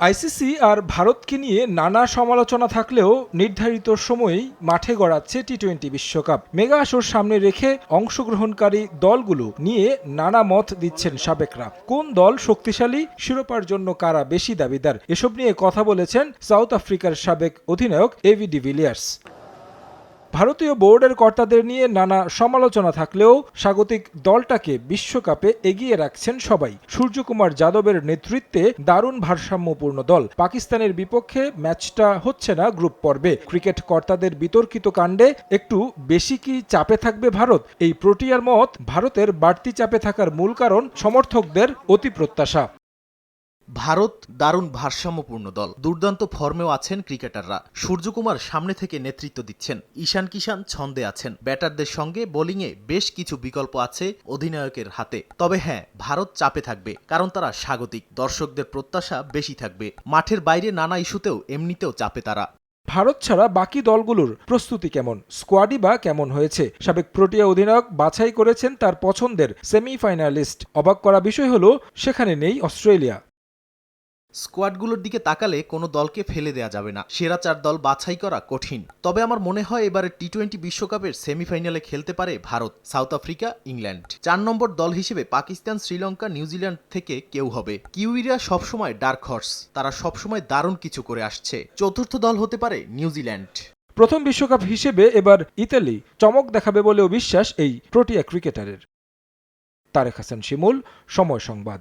ICC আর ভারতকে নিয়ে নানা সমালোচনা থাকলেও নির্ধারিত সময়েই মাঠে গড়াচ্ছে টি-20 বিশ্বকাপ। মেগা আসর সামনে রেখে অংশগ্রহণকারী দলগুলো নিয়ে নানা মত দিচ্ছেন সাবেকরা। কোন দল শক্তিশালী, শিরোপার জন্য কারা বেশি দাবিদার, এসব নিয়ে কথা বলেছেন সাউথ আফ্রিকার সাবেক অধিনায়ক এবি ডিভিলিয়ার্স। ভারতীয় বোর্ডের কর্তাদের নিয়ে নানা সমালোচনা থাকলেও স্বাগতিক দলটাকে বিশ্বকাপে এগিয়ে রাখছেন সবাই। সূর্যকুমার যাদবের নেতৃত্বে দারুণ ভারসাম্যপূর্ণ দল। পাকিস্তানের বিপক্ষে ম্যাচটা হচ্ছে না গ্রুপ পর্বে। ক্রিকেট কর্তাদের বিতর্কিত কাণ্ডে একটু বেশি কি চাপে থাকবে ভারত? এই প্রোটিয়ার মত, ভারতের বাড়তি চাপে থাকার মূল কারণ সমর্থকদের অতি প্রত্যাশা। ভারত দারুণ ভারসাম্যপূর্ণ দল, দুর্দান্ত ফর্মেও আছেন ক্রিকেটাররা। সূর্যকুমার সামনে থেকে নেতৃত্ব দিচ্ছেন, ঈশান কিষান ছন্দে আছেন। ব্যাটারদের সঙ্গে বোলিংয়ে বেশ কিছু বিকল্প আছে অধিনায়কের হাতে। তবে হ্যাঁ, ভারত চাপে থাকবে, কারণ তারা স্বাগতিক। দর্শকদের প্রত্যাশা বেশি থাকবে। মাঠের বাইরে নানা ইস্যুতেও এমনিতেও চাপে তারা। ভারত ছাড়া বাকি দলগুলোর প্রস্তুতি কেমন, স্কোয়াডই বা কেমন হয়েছে? সাবেক প্রোটিয়া অধিনায়ক বাছাই করেছেন তার পছন্দের সেমিফাইনালিস্ট। অবাক করা বিষয় হলো, সেখানে নেই অস্ট্রেলিয়া। স্কোয়াডগুলোর দিকে তাকালে কোনো দলকে ফেলে দেয়া যাবে না। সেরা 4 দল বাছাই করা কঠিন। তবে আমার মনে হয় এবারে টি-20 বিশ্বকাপের সেমিফাইনালে খেলতে পারে ভারত, সাউথ আফ্রিকা, ইংল্যান্ড। 4 নম্বর দল হিসেবে পাকিস্তান, শ্রীলঙ্কা, নিউজিল্যান্ড থেকে কেউ হবে। কিউইরা সবসময় ডার্ক হর্স, তারা সবসময় দারুণ কিছু করে আসছে। চতুর্থ দল হতে পারে নিউজিল্যান্ড। প্রথম বিশ্বকাপ হিসেবে এবার ইতালি চমক দেখাবে বলেও বিশ্বাস এই প্রোটিয়া ক্রিকেটারের। তারেক হাসান শিমুল, সময় সংবাদ।